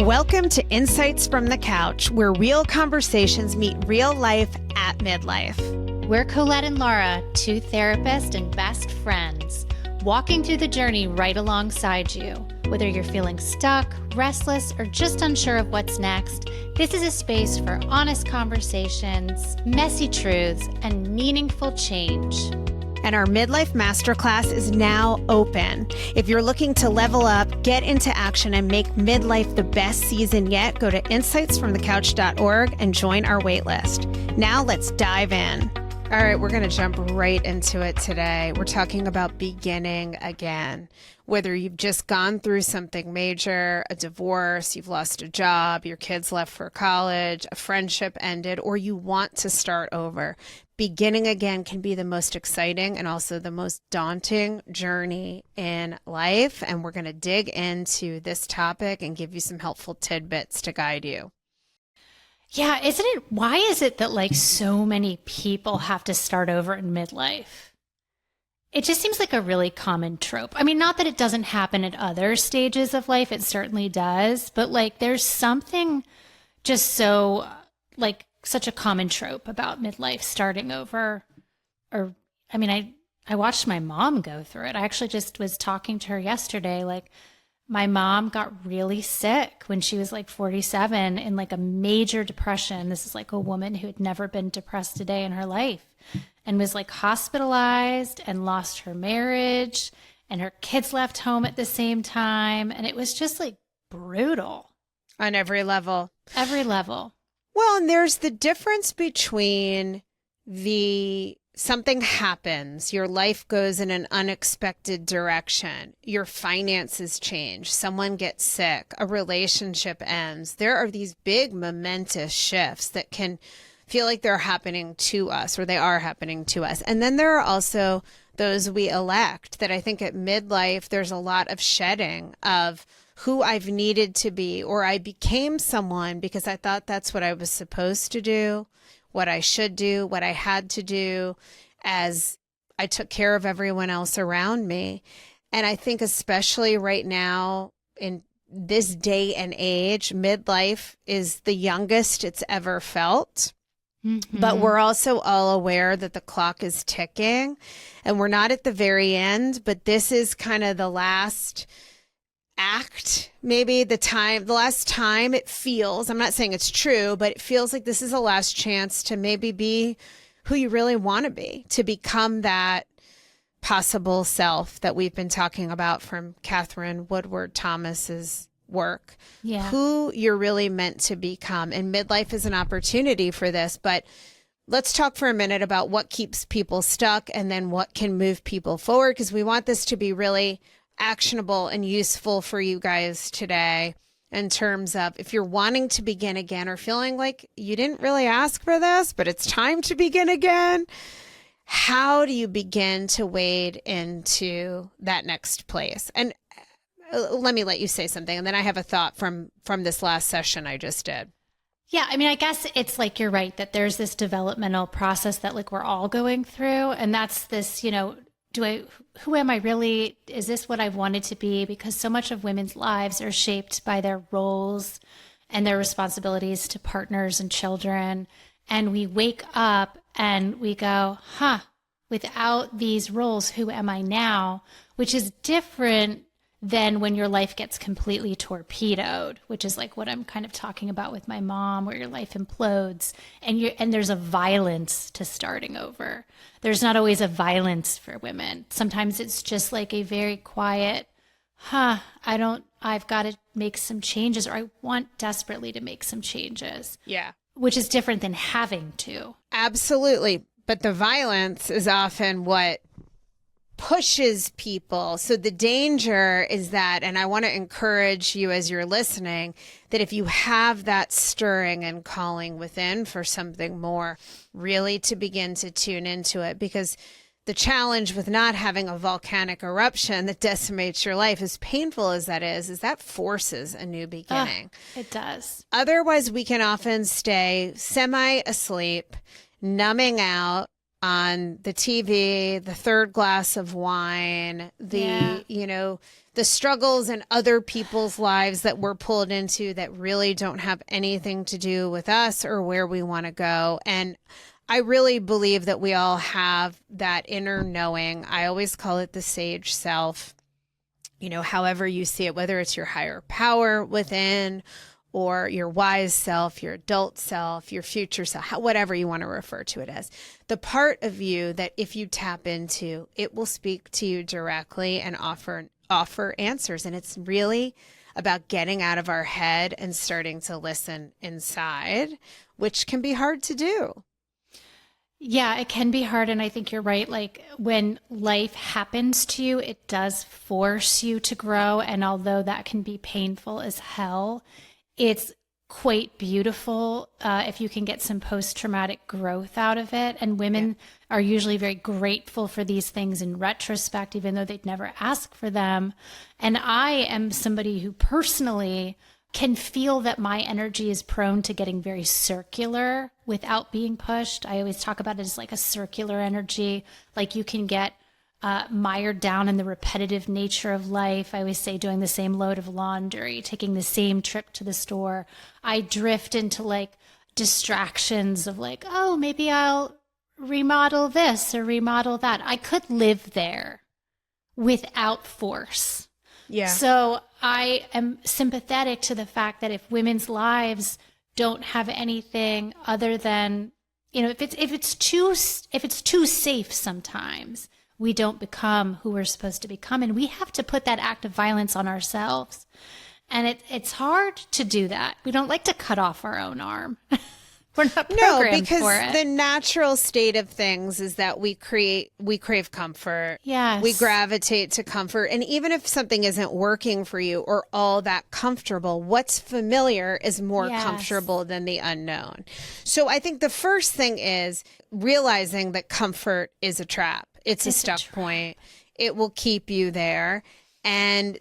Welcome to Insights from the Couch, where real conversations meet real life at midlife. We're Colette and Laura, two therapists and best friends, walking through the journey right alongside you. Whether you're feeling stuck, restless, or just unsure of what's next, this is a space for honest conversations, messy truths, and meaningful change. And our Midlife Masterclass is now open. If you're looking to level up, get into action, and make midlife the best season yet, go to insightsfromthecouch.org and join our waitlist. Now let's dive in. All right, we're going to jump right into it today. We're talking about beginning again. Whether you've just gone through something major, a divorce, you've lost a job, your kids left for college, a friendship ended, or you want to start over. Beginning again can be the most exciting and also the most daunting journey in life. And we're going to dig into this topic and give you some helpful tidbits to guide you. Yeah, why is it that so many people have to start over in midlife? It just seems like a really common trope. I mean, not that it doesn't happen at other stages of life, it certainly does, but there's something just so such a common trope about midlife starting over. I watched my mom go through it. I actually just was talking to her yesterday, my mom got really sick when she was 47 in a major depression. This is a woman who had never been depressed a day in her life and was hospitalized and lost her marriage, and her kids left home at the same time. And it was just brutal. On every level. Every level. Well, and there's the difference between something happens, your life goes in an unexpected direction, your finances change, someone gets sick, a relationship ends. There are these big momentous shifts that can feel like they're happening to us, or they are happening to us. And then there are also those we elect that I think at midlife, there's a lot of shedding of who I've needed to be, or I became someone because I thought that's what I was supposed to do, what I should do, what I had to do, as I took care of everyone else around me. And I think especially right now in this day and age, midlife is the youngest it's ever felt. Mm-hmm. But we're also all aware that the clock is ticking and we're not at the very end, but this is kind of the last act, maybe the last time it feels, I'm not saying it's true, but it feels like this is a last chance to maybe be who you really want to be, to become that possible self that we've been talking about from Catherine Woodward Thomas's work, who you're really meant to become. And midlife is an opportunity for this, but let's talk for a minute about what keeps people stuck and then what can move people forward, because we want this to be really actionable and useful for you guys today in terms of if you're wanting to begin again or feeling like you didn't really ask for this, but it's time to begin again. How do you begin to wade into that next place? And let me let you say something. And then I have a thought from this last session I just did. Yeah. I guess it's you're right that there's this developmental process that we're all going through. And that's this, who am I really? Is this what I've wanted to be? Because so much of women's lives are shaped by their roles and their responsibilities to partners and children. And we wake up and we go, without these roles, who am I now? Which is different than when your life gets completely torpedoed, which is what I'm kind of talking about with my mom, where your life implodes and there's a violence to starting over. There's not always a violence for women. Sometimes it's just a very quiet, I've got to make some changes, or I want desperately to make some changes. Yeah. Which is different than having to. Absolutely. But the violence is often what pushes people. So the danger is that, and I want to encourage you as you're listening, that if you have that stirring and calling within for something more, really to begin to tune into it, because the challenge with not having a volcanic eruption that decimates your life, as painful as that is that forces a new beginning. It does. Otherwise, we can often stay semi-asleep, numbing out on the TV, the third glass of wine, the struggles in other people's lives that we're pulled into that really don't have anything to do with us or where we want to go. And I really believe that we all have that inner knowing. I always call it the sage self, however you see it, whether it's your higher power within or your wise self, your adult self, your future self, whatever you want to refer to it as. The part of you that if you tap into, it will speak to you directly and offer answers. And it's really about getting out of our head and starting to listen inside, which can be hard to do. Yeah, it can be hard. And I think you're right. Like when life happens to you, it does force you to grow. And although that can be painful as hell, it's quite beautiful if you can get some post-traumatic growth out of it. And women are usually very grateful for these things in retrospect, even though they'd never ask for them. And I am somebody who personally can feel that my energy is prone to getting very circular without being pushed. I always talk about it as like a circular energy. Like you can get mired down in the repetitive nature of life. I always say doing the same load of laundry, taking the same trip to the store. I drift into like distractions of like, oh, maybe I'll remodel this or remodel that. I could live there without force. Yeah. So I am sympathetic to the fact that if women's lives don't have anything other than, if it's too safe sometimes, we don't become who we're supposed to become. And we have to put that act of violence on ourselves. And it's hard to do that. We don't like to cut off our own arm. We're not programmed for it. Because the natural state of things is that we crave comfort. Yes. We gravitate to comfort. And even if something isn't working for you or all that comfortable, what's familiar is more comfortable than the unknown. So I think the first thing is realizing that comfort is a trap. It's a stuck point. It will keep you there. And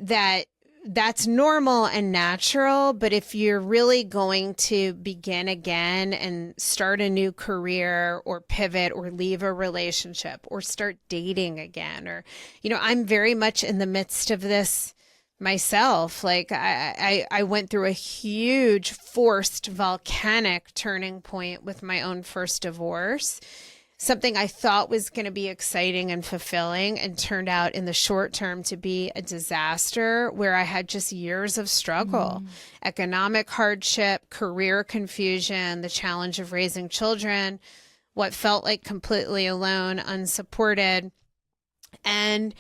that's normal and natural. But if you're really going to begin again and start a new career or pivot or leave a relationship or start dating again, or, I'm very much in the midst of this myself. Like I went through a huge forced volcanic turning point with my own first divorce. Something I thought was going to be exciting and fulfilling and turned out in the short term to be a disaster where I had just years of struggle, economic hardship, career confusion, the challenge of raising children, what felt like completely alone, unsupported. And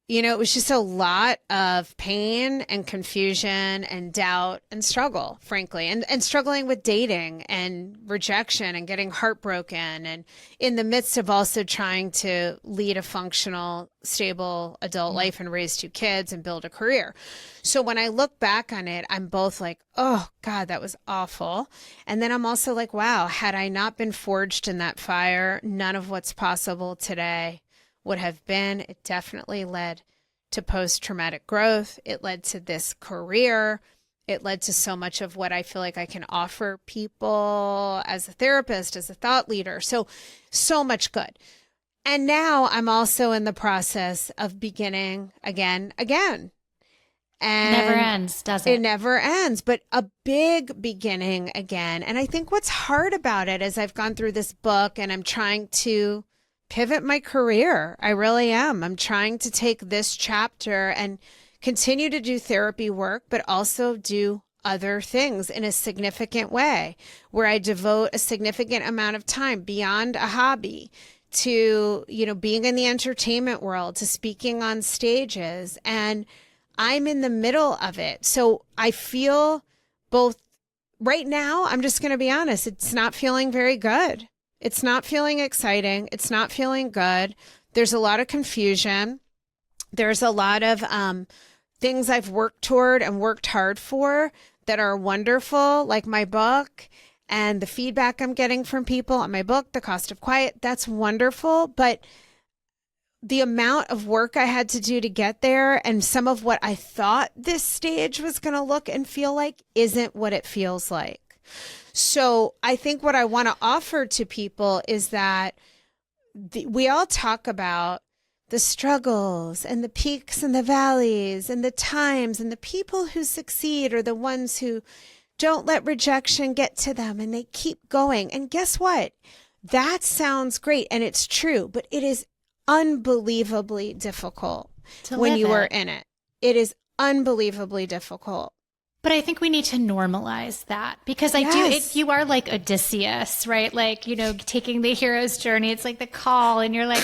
it was just a lot of pain and confusion and doubt and struggle, frankly, and struggling with dating and rejection and getting heartbroken, and in the midst of also trying to lead a functional, stable adult life and raise 2 kids and build a career. So when I look back on it, I'm both like, oh God, that was awful. And then I'm also like, wow, had I not been forged in that fire, none of what's possible today would have been. It definitely led to post-traumatic growth. It led to this career. It led to so much of what I feel like I can offer people as a therapist, as a thought leader. So much good. And now I'm also in the process of beginning again. And it never ends, does it? It never ends, but a big beginning again. And I think what's hard about it is I've gone through this book and I'm trying to pivot my career. I really am. I'm trying to take this chapter and continue to do therapy work, but also do other things in a significant way where I devote a significant amount of time beyond a hobby to, being in the entertainment world, to speaking on stages. And I'm in the middle of it. So I feel both right now, I'm just going to be honest, it's not feeling very good. It's not feeling exciting. It's not feeling good. There's a lot of confusion. There's a lot of things I've worked toward and worked hard for that are wonderful, like my book and the feedback I'm getting from people on my book, The Cost of Quiet. That's wonderful. But the amount of work I had to do to get there and some of what I thought this stage was going to look and feel like isn't what it feels like. So I think what I want to offer to people is that we all talk about the struggles and the peaks and the valleys and the times, and the people who succeed are the ones who don't let rejection get to them and they keep going. And guess what? That sounds great and it's true, but it is unbelievably difficult when you are in it. It is unbelievably difficult. But I think we need to normalize that, because you are like Odysseus, right? Like, you know, taking the hero's journey. It's like the call, and you're like,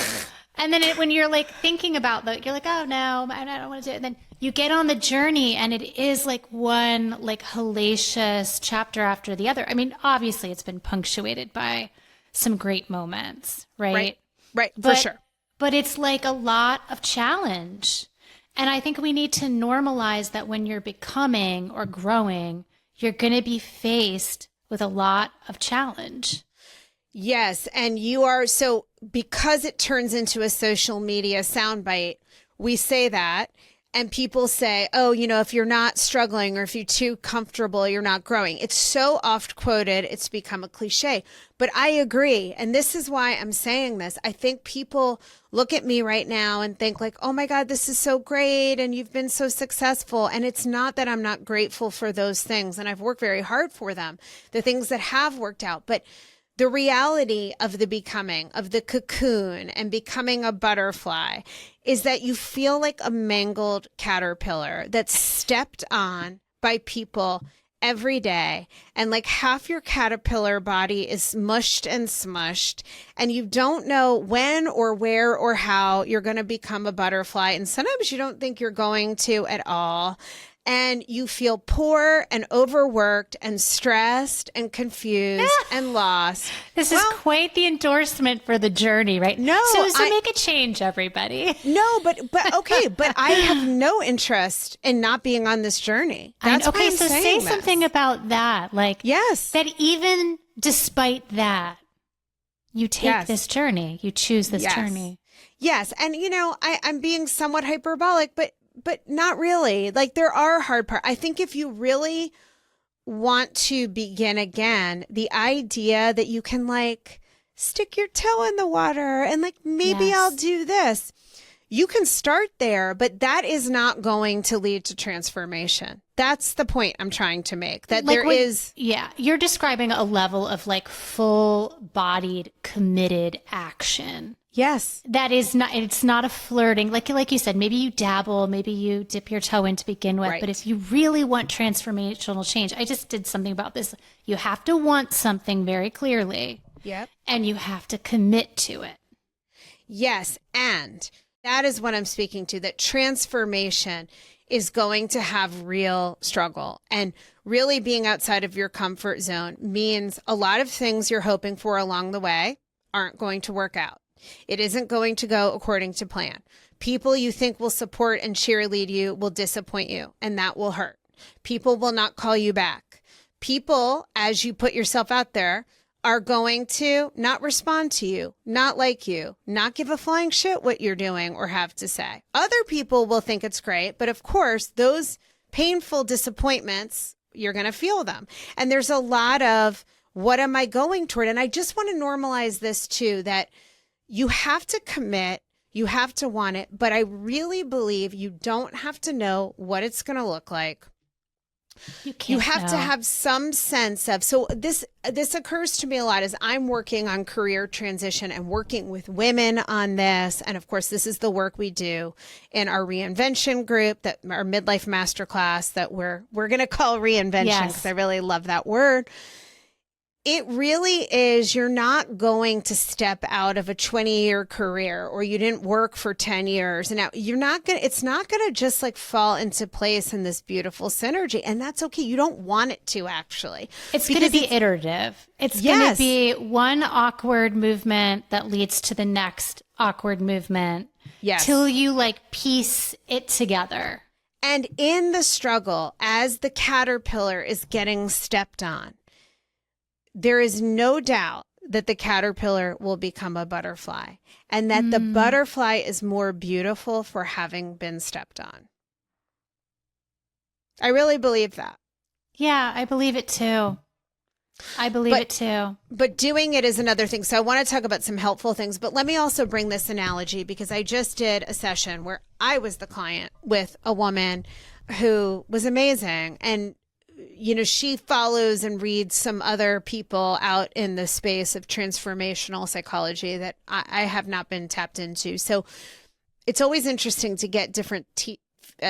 and then when you're like thinking about you're like, oh no, I don't want to do it. And then you get on the journey, and it is like one like hellacious chapter after the other. I mean, obviously it's been punctuated by some great moments, right? Right, for sure. But it's like a lot of challenge. And I think we need to normalize that when you're becoming or growing, you're going to be faced with a lot of challenge. Yes. And you are, so because it turns into a social media soundbite, we say that. And people say, oh, you know, if you're not struggling or if you're too comfortable, you're not growing. It's so oft quoted, it's become a cliche. But I agree. And this is why I'm saying this. I think people look at me right now and think like, oh my God, this is so great. And you've been so successful. And it's not that I'm not grateful for those things. And I've worked very hard for them, the things that have worked out. But the reality of the becoming, of the cocoon and becoming a butterfly, is that you feel like a mangled caterpillar that's stepped on by people every day. And like half your caterpillar body is mushed and smushed. And you don't know when or where or how you're going to become a butterfly. And sometimes you don't think you're going to at all. And you feel poor and overworked and stressed and confused and lost. This is quite the endorsement for the journey, right? No. So make a change, everybody. No, but okay, but I have no interest in not being on this journey. That's why I'm so saying say this. something about that. Like, yes, that even despite that, you take this journey, you choose this journey. Yes. And you know, I'm being somewhat hyperbolic, but not really. Like, there are hard parts. I think if you really want to begin again, the idea that you can like stick your toe in the water and like, maybe I'll do this. You can start there, but that is not going to lead to transformation. That's the point I'm trying to make, that like you're describing a level of like full-bodied, committed action. Yes. That is not, it's not a flirting. Like you said, maybe you dabble, maybe you dip your toe in to begin with. Right. But if you really want transformational change, I just did something about this. You have to want something very clearly. Yep. And you have to commit to it. Yes. And that is what I'm speaking to, that transformation is going to have real struggle. And really being outside of your comfort zone means a lot of things you're hoping for along the way aren't going to work out. It isn't going to go according to plan. People you think will support and cheerlead you will disappoint you, and that will hurt. People will not call you back. People, as you put yourself out there, are going to not respond to you, not like you, not give a flying shit what you're doing or have to say. Other people will think it's great, but of course, those painful disappointments, you're going to feel them. And there's a lot of, what am I going toward? And I just want to normalize this too, that you have to commit, you have to want it, but I really believe you don't have to know what it's going to look like. You have to have some sense of, so this occurs to me a lot as I'm working on career transition and working with women on this. And of course, this is the work we do in our reinvention group, that our midlife masterclass that we're going to call reinvention, because I really love that word. It really is, you're not going to step out of a 20-year career, or you didn't work for 10 years. And now it's not going to just like fall into place in this beautiful synergy. And that's okay. You don't want it to, actually. It's going to be iterative. It's going to be one awkward movement that leads to the next awkward movement. Yes. Till you like piece it together. And in the struggle, as the caterpillar is getting stepped on, there is no doubt that the caterpillar will become a butterfly, and that the butterfly is more beautiful for having been stepped on. I really believe that. Yeah, I believe it too. I believe it too. But doing it is another thing. So I want to talk about some helpful things, but let me also bring this analogy because I just did a session where I was the client with a woman who was amazing. And, you know, she follows and reads some other people out in the space of transformational psychology that I have not been tapped into. So it's always interesting to get different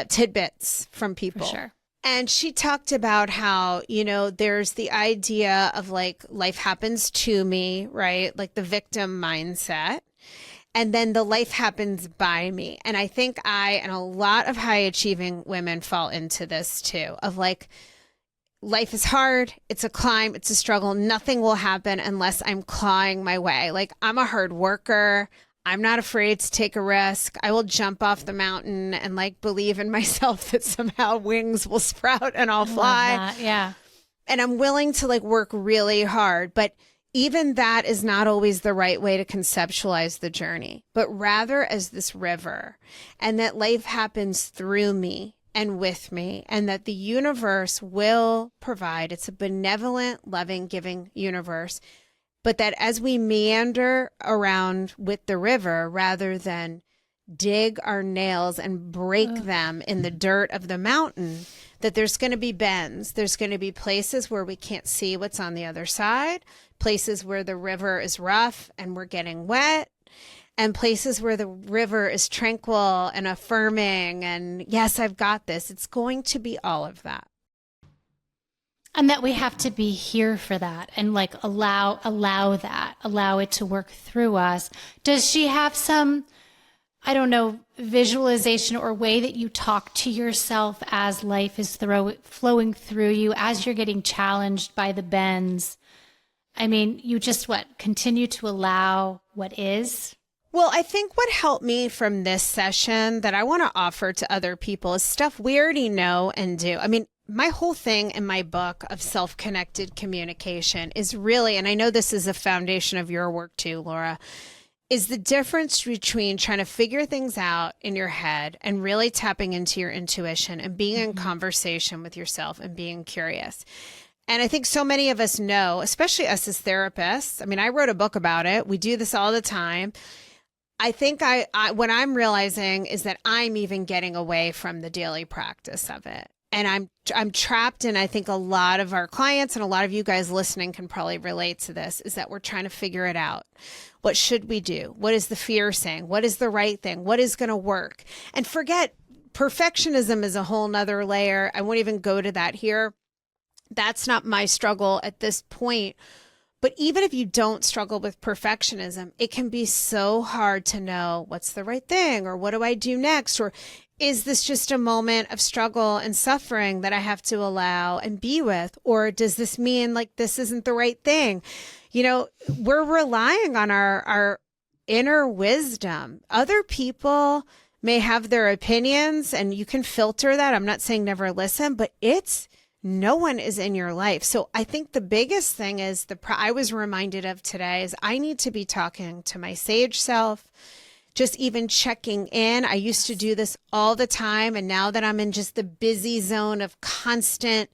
tidbits from people. For sure. And she talked about how, you know, there's the idea of like life happens to me, right? Like the victim mindset. And then the life happens by me. And I think I and a lot of high achieving women fall into this too, of like, life is hard. It's a climb. It's a struggle. Nothing will happen unless I'm clawing my way. Like I'm a hard worker. I'm not afraid to take a risk. I will jump off the mountain and like believe in myself that somehow wings will sprout and I'll fly. Love that. Yeah. And I'm willing to like work really hard. But even that is not always the right way to conceptualize the journey, but rather as this river, and that life happens through me and with me, and that the universe will provide. It's a benevolent, loving, giving universe. But that as we meander around with the river, rather than dig our nails and break them in the dirt of the mountain, that there's going to be bends. There's going to be places where we can't see what's on the other side, places where the river is rough and we're getting wet, and places where the river is tranquil and affirming and, yes, I've got this. It's going to be all of that. And that we have to be here for that and like allow it to work through us. Does she have some, I don't know, visualization or way that you talk to yourself as life is flowing through you, as you're getting challenged by the bends? I mean, you just continue to allow what is? Well, I think what helped me from this session that I want to offer to other people is stuff we already know and do. I mean, my whole thing in my book of self-connected communication is really, and I know this is a foundation of your work too, Laura, is the difference between trying to figure things out in your head and really tapping into your intuition and being in conversation with yourself and being curious. And I think so many of us know, especially us as therapists. I mean, I wrote a book about it. We do this all the time. I think what I'm realizing is that I'm even getting away from the daily practice of it. And I'm trapped in, I think a lot of our clients and a lot of you guys listening can probably relate to this, is that we're trying to figure it out. What should we do? What is the fear saying? What is the right thing? What is going to work? And forget, perfectionism is a whole nother layer. I won't even go to that here. That's not my struggle at this point. But even if you don't struggle with perfectionism, it can be so hard to know what's the right thing, or what do I do next? Or is this just a moment of struggle and suffering that I have to allow and be with? Or does this mean like this isn't the right thing? You know, we're relying on our inner wisdom. Other people may have their opinions and you can filter that. I'm not saying never listen, but no one is in your life. So I think the biggest thing is I was reminded of today is I need to be talking to my sage self, just even checking in. I used to do this all the time. And now that I'm in just the busy zone of constant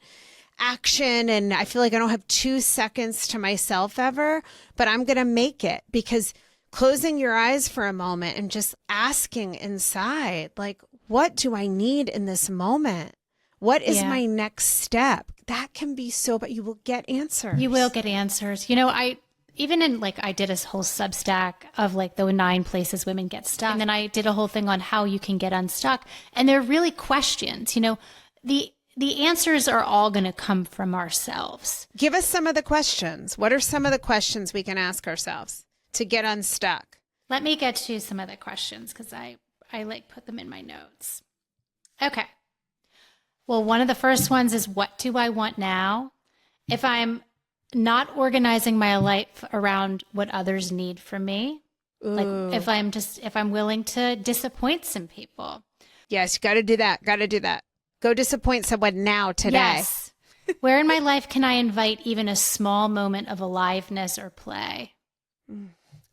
action and I feel like I don't have 2 seconds to myself ever, but I'm going to make it, because closing your eyes for a moment and just asking inside, like, what do I need in this moment? What is my next step? That can be but you will get answers. You will get answers. You know, I did a whole Substack of like the 9 places women get stuck. And then I did a whole thing on how you can get unstuck. And they're really questions. You know, the answers are all going to come from ourselves. Give us some of the questions. What are some of the questions we can ask ourselves to get unstuck? Let me get to some of the questions because I like put them in my notes. Okay. Well, one of the first ones is, what do I want now? If I'm not organizing my life around what others need from me, like if I'm willing to disappoint some people. Yes, you got to do that. Got to do that. Go disappoint someone now, today. Yes. Where in my life can I invite even a small moment of aliveness or play?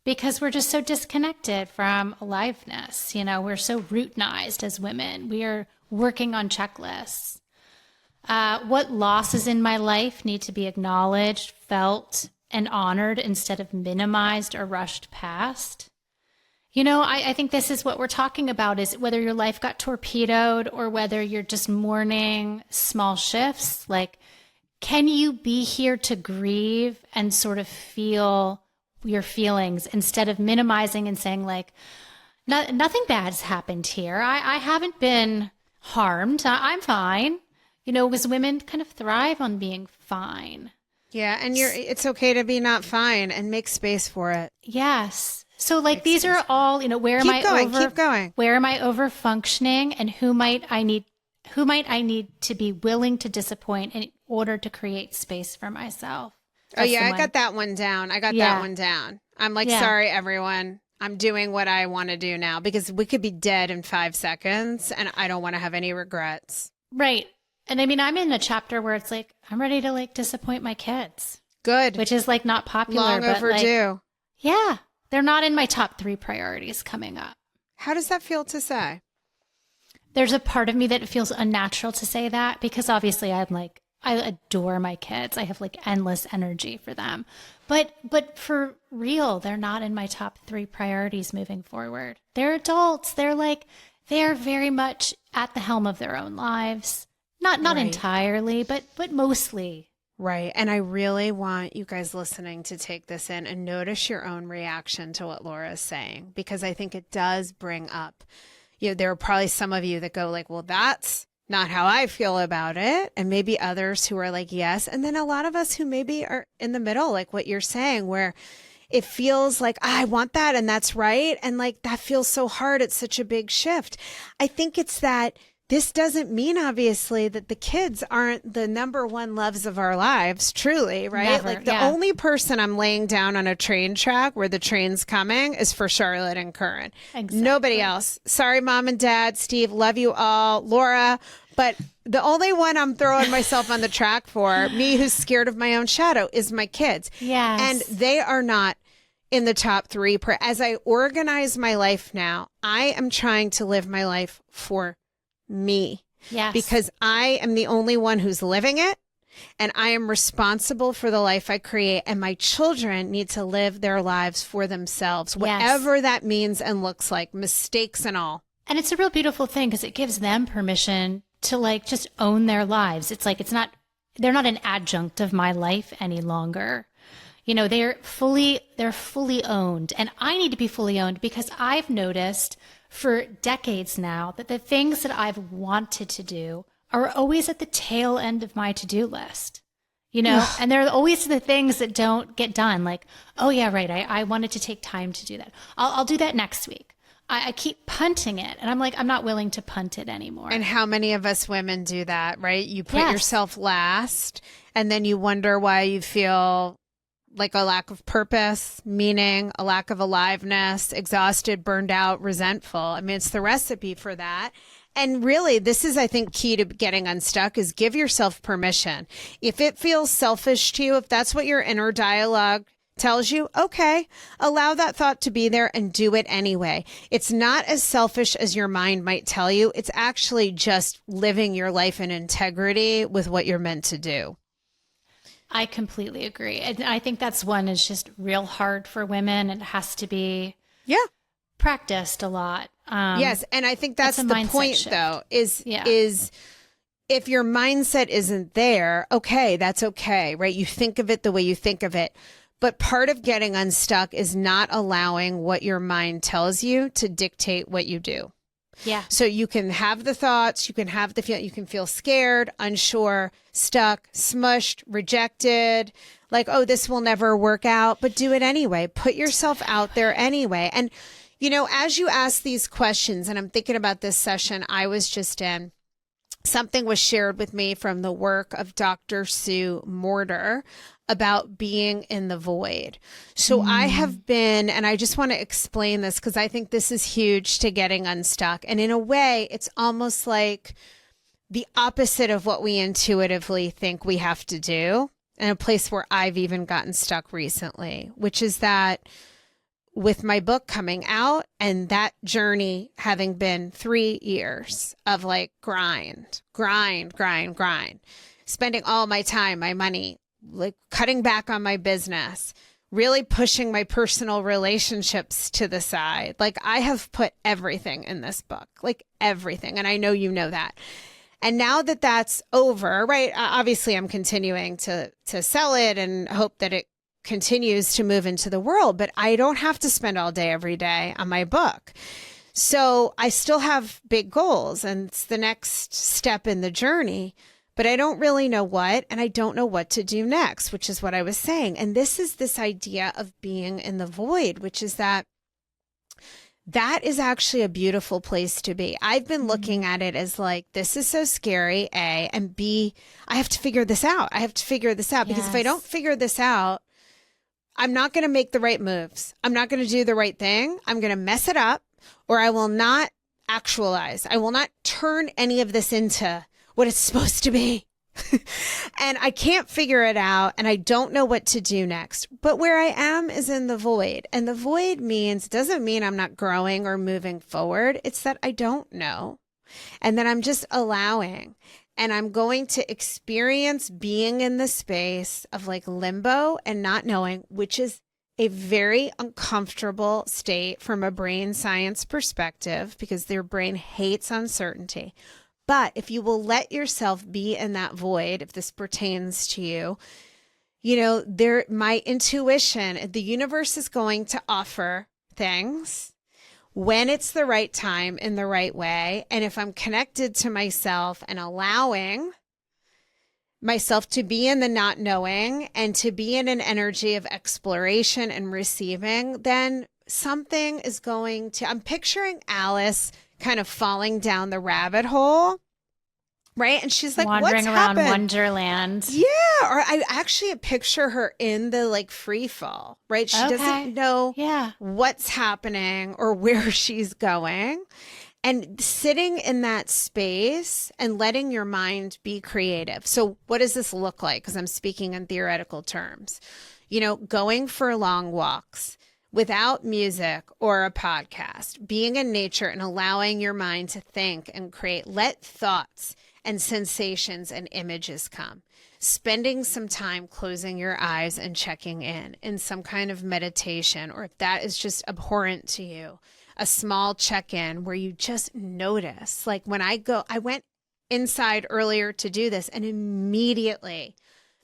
Because we're just so disconnected from aliveness. You know, we're so routinized as women. We are working on checklists. What losses in my life need to be acknowledged, felt, and honored instead of minimized or rushed past? I think this is what we're talking about, is whether your life got torpedoed or whether you're just mourning small shifts. Like, can you be here to grieve and sort of feel your feelings instead of minimizing and saying like, nothing bad's happened here. I haven't been harmed. I'm fine. Because women kind of thrive on being fine. Yeah. And it's okay to be not fine and make space for it. Yes. So like these are all, where am I keep going. Where am I over functioning, and who might I need to be willing to disappoint in order to create space for myself? That's I got that one down. That one down. I'm like, sorry, everyone. I'm doing what I want to do now, because we could be dead in 5 seconds and I don't want to have any regrets. Right. And I mean, I'm in a chapter where it's like, I'm ready to like disappoint my kids. Good. Which is like not popular. Long but overdue. Like, yeah. They're not in my top 3 priorities coming up. How does that feel to say? There's a part of me that it feels unnatural to say that, because obviously I'm like, I adore my kids. I have like endless energy for them. But for real, they're not in my top 3 priorities moving forward. They're adults. They're very much at the helm of their own lives. Not right. Entirely, but mostly. Right. And I really want you guys listening to take this in and notice your own reaction to what Laura is saying, because I think it does bring up, there are probably some of you that go like, well, that's not how I feel about it. And maybe others who are like, yes. And then a lot of us who maybe are in the middle, like what you're saying, where it feels like, I want that and that's right. And like, that feels so hard. It's such a big shift. I think it's that this doesn't mean, obviously, that the kids aren't the number one loves of our lives, truly, right? Never, like the only person I'm laying down on a train track where the train's coming is for Charlotte and Curran. Exactly. Nobody else. Sorry, Mom and Dad, Steve, love you all, Laura. But the only one I'm throwing myself on the track for, me who's scared of my own shadow, is my kids. Yes. And they are not in the top 3. As I organize my life now, I am trying to live my life for me. Yes. Because I am the only one who's living it, and I am responsible for the life I create, and my children need to live their lives for themselves, whatever that means and looks like, mistakes and all. And it's a real beautiful thing, because it gives them permission to like just own their lives. It's like, they're not an adjunct of my life any longer. They're fully owned, and I need to be fully owned, because I've noticed for decades now that the things that I've wanted to do are always at the tail end of my to-do list, and they're always the things that don't get done. Like, oh yeah, right. I wanted to take time to do that. I'll do that next week. I keep punting it, and I'm like, I'm not willing to punt it anymore. And how many of us women do that, right? You put yourself last, and then you wonder why you feel like a lack of purpose, meaning, a lack of aliveness, exhausted, burned out, resentful. I mean, it's the recipe for that. And really, this is, I think, key to getting unstuck, is give yourself permission. If it feels selfish to you, if that's what your inner dialogue tells you, okay, allow that thought to be there and do it anyway. It's not as selfish as your mind might tell you. It's actually just living your life in integrity with what you're meant to do. I completely agree. And I think that's one is just real hard for women. It has to be practiced a lot. Yes. And I think that's the point shift. Though, is if your mindset isn't there, okay, that's okay, right? You think of it the way you think of it. But part of getting unstuck is not allowing what your mind tells you to dictate what you do. Yeah. So you can have the thoughts, you can have the feel, you can feel scared, unsure, stuck, smushed, rejected, like, oh, this will never work out, but do it anyway. Put yourself out there anyway. And, as you ask these questions, and I'm thinking about this session I was just in, something was shared with me from the work of Dr. Sue Morter about being in the void. So I have been, and I just want to explain this because I think this is huge to getting unstuck. And in a way, it's almost like the opposite of what we intuitively think we have to do, and a place where I've even gotten stuck recently, which is that with my book coming out and that journey having been 3 years of like grind, spending all my time, my money, like cutting back on my business, really pushing my personal relationships to the side. Like I have put everything in this book, like everything. And I know you know that. And now that that's over, right? Obviously I'm continuing to sell it and hope that it continues to move into the world, but I don't have to spend all day every day on my book. So I still have big goals and it's the next step in the journey, but I don't really know what, and I don't know what to do next, which is what I was saying. And this is this idea of being in the void, which is that is actually a beautiful place to be. I've been looking at it as like, this is so scary, A, and B, I have to figure this out. Because if I don't figure this out, I'm not going to make the right moves. I'm not going to do the right thing. I'm going to mess it up, or I will not actualize. I will not turn any of this into what it's supposed to be. And I can't figure it out, and I don't know what to do next. But where I am is in the void. And the void doesn't mean I'm not growing or moving forward. It's that I don't know. And then I'm just allowing. And I'm going to experience being in the space of like limbo and not knowing, which is a very uncomfortable state from a brain science perspective because their brain hates uncertainty. But if you will let yourself be in that void, if this pertains to you, my intuition, the universe is going to offer things when it's the right time in the right way. And if I'm connected to myself and allowing myself to be in the not knowing and to be in an energy of exploration and receiving, then something is going to, I'm picturing Alice kind of falling down the rabbit hole, right? And she's like, wandering what's around happened? Wonderland. Yeah. Or I actually picture her in the like free fall, right? She doesn't know what's happening or where she's going. And sitting in that space and letting your mind be creative. So what does this look like? Because I'm speaking in theoretical terms. Going for long walks without music or a podcast, being in nature and allowing your mind to think and create. Let thoughts and sensations and images come. Spending some time closing your eyes and checking in some kind of meditation, or if that is just abhorrent to you, a small check-in where you just notice. Like when I went inside earlier to do this, and immediately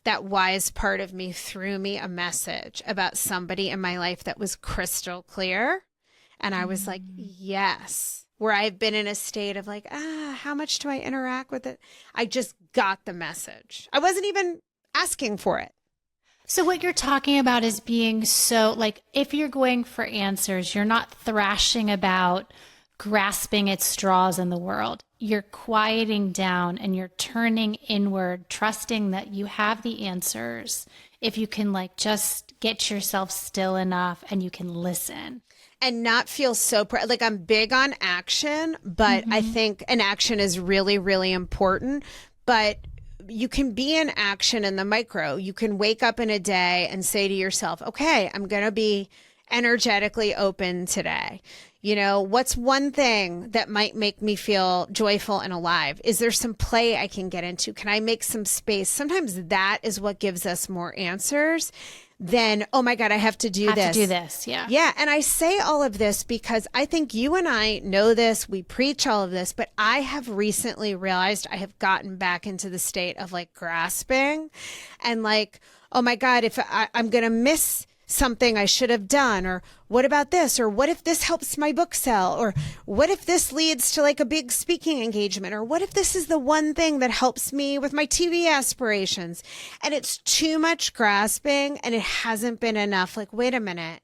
that wise part of me threw me a message about somebody in my life that was crystal clear. And I was like, yes, where I've been in a state of like, how much do I interact with it? I just got the message. I wasn't even asking for it. So what you're talking about is being so like, if you're going for answers, you're not thrashing about grasping at straws in the world. You're quieting down and you're turning inward, trusting that you have the answers. If you can like just get yourself still enough and you can listen. And not feel so, like I'm big on action, but I think an action is really, really important. But you can be in action in the micro. You can wake up in a day and say to yourself, okay, I'm going to be energetically open today. What's one thing that might make me feel joyful and alive? Is there some play I can get into? Can I make some space? Sometimes that is what gives us more answers than, oh my God, I have to do this. Yeah. Yeah. And I say all of this because I think you and I know this, we preach all of this, but I have recently realized I have gotten back into the state of like grasping and like, oh my God, if I'm going to miss something I should have done, or what about this, or what if this helps my book sell, or what if this leads to like a big speaking engagement, or what if this is the one thing that helps me with my TV aspirations. And it's too much grasping and it hasn't been enough. Like, wait a minute,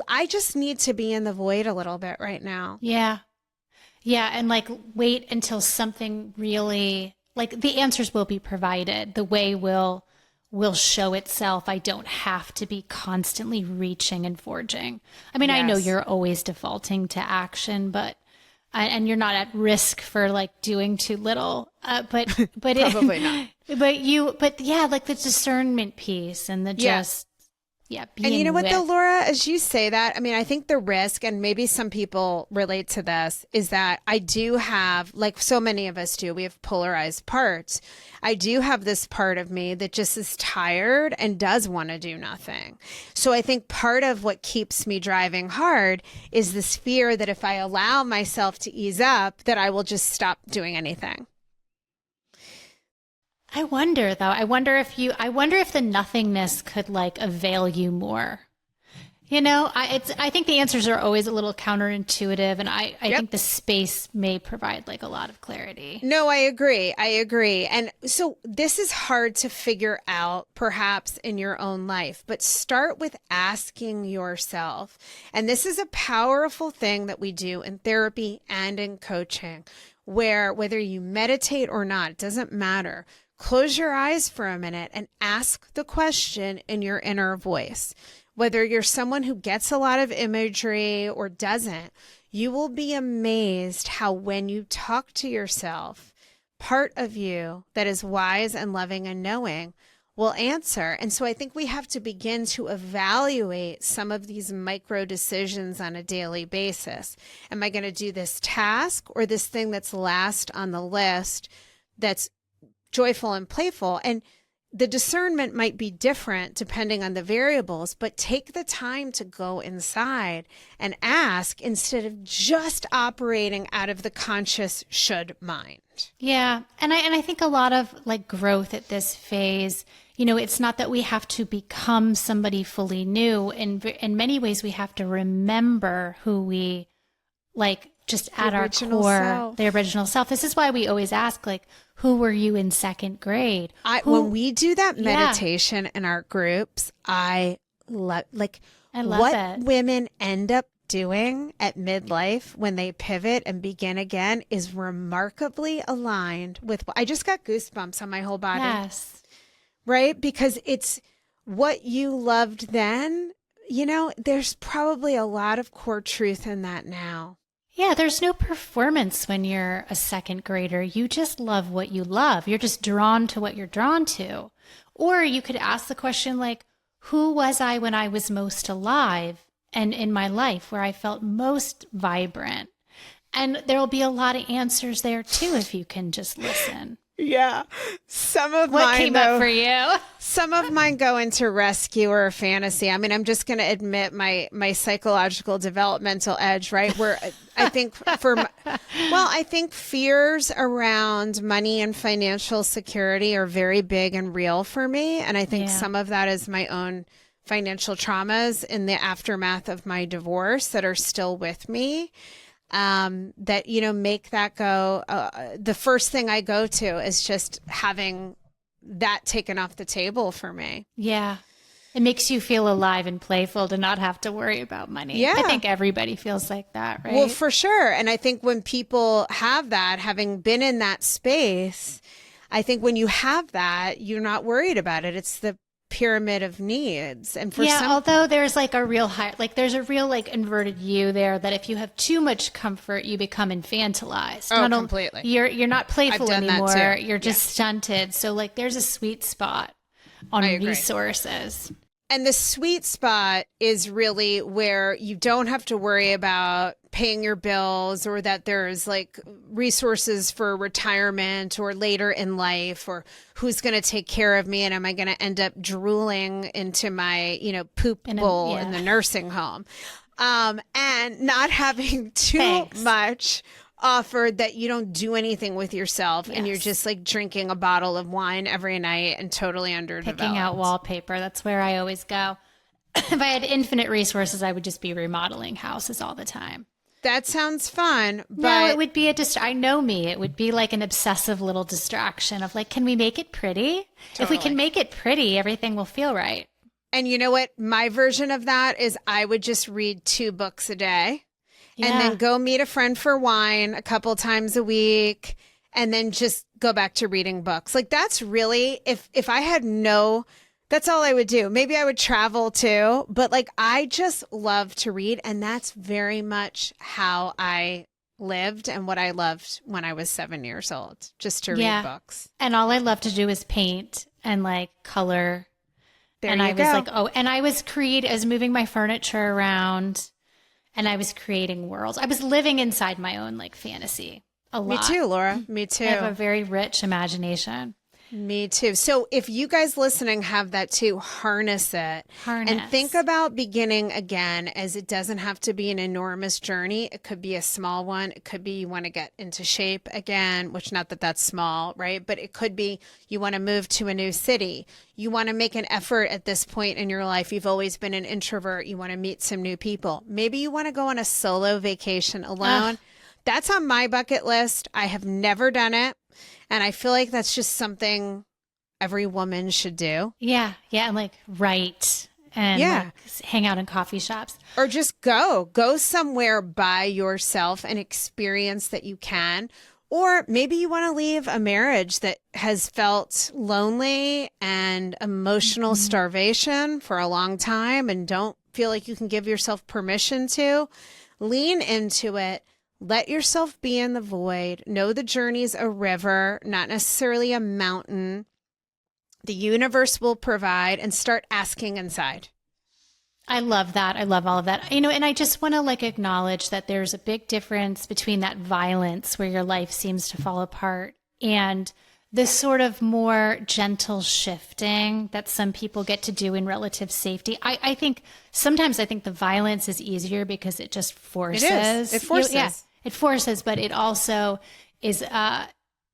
I just need to be in the void a little bit right now. Yeah. And like wait until something really, like the answers will be provided. The way will show itself. I don't have to be constantly reaching and forging. I mean, yes. I know you're always defaulting to action, but and you're not at risk for like doing too little. But probably not. But yeah, like the discernment piece and the just yeah, And you know being what though, with. Laura, as you say that, I mean, I think the risk, and maybe some people relate to this, is that I do have, like so many of us do, we have polarized parts. I do have this part of me that just is tired and does want to do nothing. So I think part of what keeps me driving hard is this fear that if I allow myself to ease up, that I will just stop doing anything. I wonder though. I wonder if the nothingness could like avail you more. I think the answers are always a little counterintuitive, and I Yep. think the space may provide like a lot of clarity. No, I agree. I agree. And so this is hard to figure out perhaps in your own life, but start with asking yourself. And this is a powerful thing that we do in therapy and in coaching, where whether you meditate or not, it doesn't matter. Close your eyes for a minute and ask the question in your inner voice. Whether you're someone who gets a lot of imagery or doesn't, you will be amazed how when you talk to yourself, part of you that is wise and loving and knowing will answer. And so I think we have to begin to evaluate some of these micro decisions on a daily basis. Am I going to do this task or this thing that's last on the list that's joyful and playful? And the discernment might be different depending on the variables, but take the time to go inside and ask instead of just operating out of the conscious should mind. Yeah. And I think a lot of like growth at this phase, it's not that we have to become somebody fully new. In many ways, we have to remember who we like just at our core, the original self. This is why we always ask, like, who were you in second grade? When we do that meditation in our groups, I love what it. Women end up doing at midlife when they pivot and begin again is remarkably aligned with I just got goosebumps on my whole body. Yes. Right? Because it's what you loved then, there's probably a lot of core truth in that now. Yeah, there's no performance when you're a second grader. You just love what you love. You're just drawn to what you're drawn to. Or you could ask the question like, who was I when I was most alive and in my life where I felt most vibrant? And there'll be a lot of answers there too if you can just listen. Yeah. Some of what mine came up for you? Some of mine go into rescue or fantasy. I mean, I'm just going to admit my psychological developmental edge, right? Where I think I think fears around money and financial security are very big and real for me. And I think some of that is my own financial traumas in the aftermath of my divorce that are still with me. That, make that go. The first thing I go to is just having that taken off the table for me. Yeah. It makes you feel alive and playful to not have to worry about money. Yeah. I think everybody feels like that, right? Well, for sure. And I think when people have that, having been in that space, I think when you have that, you're not worried about it. It's the pyramid of needs. And for although there's like a real high, like there's a real like inverted U there that if you have too much comfort, you become infantilized. Oh, completely. You're not playful anymore. You're just stunted. So like there's a sweet spot on resources. And the sweet spot is really where you don't have to worry about paying your bills or that there's like resources for retirement or later in life or who's going to take care of me and am I going to end up drooling into my, poop bowl in the nursing home. And not having too much offered that you don't do anything with yourself and you're just like drinking a bottle of wine every night and totally underdeveloped. Picking out wallpaper. That's where I always go. If I had infinite resources, I would just be remodeling houses all the time. That sounds fun. But no, it would be I know me. It would be like an obsessive little distraction of like, can we make it pretty? Totally. If we can make it pretty, everything will feel right. And you know what? My version of that is I would just read 2 books a day. And then go meet a friend for wine a couple times a week and then just go back to reading books. Like that's really, if I had that's all I would do. Maybe I would travel too, but like I just love to read. And that's very much how I lived and what I loved when I was 7 years old, just to read books. And all I love to do is paint and like color There and you I was go. like, oh, and I was moving my furniture around and I was creating worlds. I was living inside my own like fantasy a lot. Me too, Laura. Me too. I have a very rich imagination. Me too. So if you guys listening have that too, harness it. And think about beginning again, as it doesn't have to be an enormous journey. It could be a small one. It could be you want to get into shape again, which not that that's small, right? But it could be you want to move to a new city. You want to make an effort at this point in your life. You've always been an introvert. You want to meet some new people. Maybe you want to go on a solo vacation alone. That's on my bucket list. I have never done it. And I feel like that's just something every woman should do. Yeah. Yeah. And like write and like hang out in coffee shops. Or just go somewhere by yourself and experience that you can. Or maybe you want to leave a marriage that has felt lonely and emotional starvation for a long time and don't feel like you can give yourself permission to. Lean into it. Let yourself be in the void. Know the journey's a river, not necessarily a mountain. The universe will provide, and start asking inside. I love that. I love all of that. You know, and I just want to like acknowledge that there's a big difference between that violence where your life seems to fall apart and this sort of more gentle shifting that some people get to do in relative safety. I think sometimes the violence is easier because it just forces. It is. It forces. It forces, but it also is,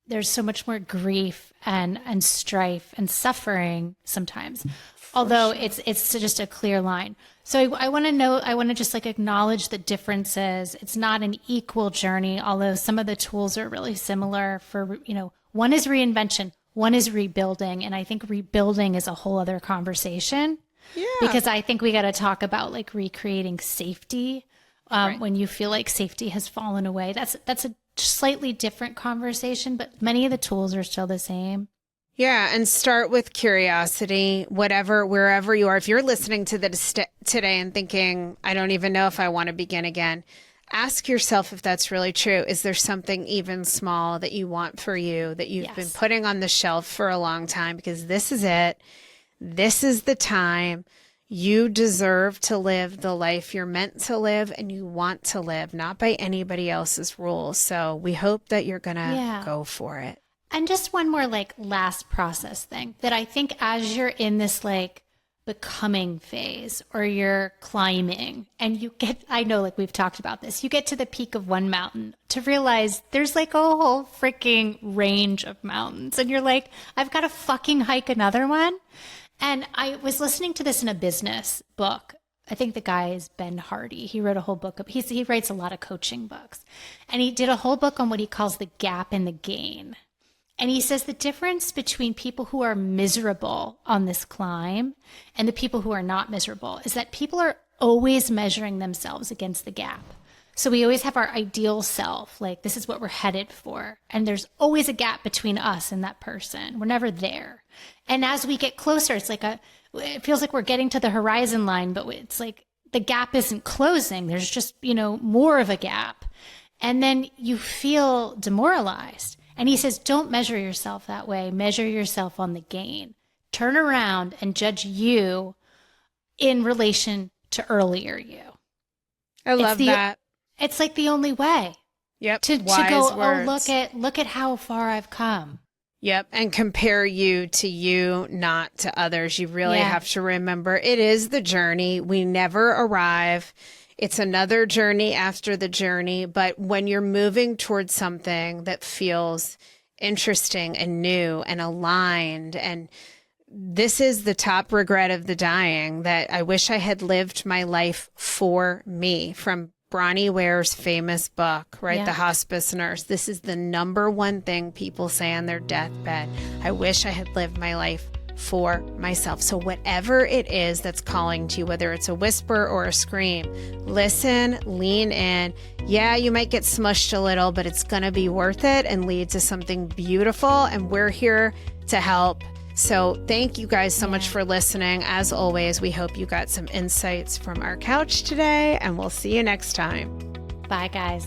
there's so much more grief and strife and suffering sometimes, although it's just a clear line. So I want to just like acknowledge the differences. It's not an equal journey, although some of the tools are really similar for, you know, one is reinvention, one is rebuilding. And I think rebuilding is a whole other conversation. Yeah. Because I think we got to talk about like recreating safety. When you feel like safety has fallen away, that's a slightly different conversation, but many of the tools are still the same. Yeah. And start with curiosity, wherever you are. If you're listening to this today and thinking, I don't even know if I want to begin again, ask yourself if that's really true. Is there something even small that you want for you that you've been putting on the shelf for a long time? Because this is it. This is the time. You deserve to live the life you're meant to live and you want to live, not by anybody else's rules. So we hope that you're going to go for it. And just one more like last process thing that I think as you're in this like becoming phase or you're climbing and you get, I know like we've talked about this, you get to the peak of one mountain to realize there's like a whole freaking range of mountains. And you're like, I've got to fucking hike another one. And I was listening to this in a business book. I think the guy is Ben Hardy. He wrote a whole book. He writes a lot of coaching books. And he did a whole book on what he calls the gap and the gain. And he says the difference between people who are miserable on this climb and the people who are not miserable is that people are always measuring themselves against the gap. So we always have our ideal self, like this is what we're headed for. And there's always a gap between us and that person. We're never there. And as we get closer, it's like it feels like we're getting to the horizon line, but it's like the gap isn't closing. There's just, you know, more of a gap. And then you feel demoralized. And he says, don't measure yourself that way. Measure yourself on the gain. Turn around and judge you in relation to earlier you. I love that. It's like the only way. Yep. To go, words. Look at how far I've come. Yep. And compare you to you, not to others. You really have to remember it is the journey. We never arrive. It's another journey after the journey. But when you're moving towards something that feels interesting and new and aligned, and this is the top regret of the dying, that I wish I had lived my life for me, from Bronnie Ware's famous book, right? Yeah. The Hospice Nurse. This is the number one thing people say on their deathbed. I wish I had lived my life for myself. So whatever it is that's calling to you, whether it's a whisper or a scream, listen, lean in. Yeah, you might get smushed a little, but it's going to be worth it and lead to something beautiful. And we're here to help. So thank you guys so much for listening. As always, we hope you got some insights from our couch today, and we'll see you next time. Bye, guys.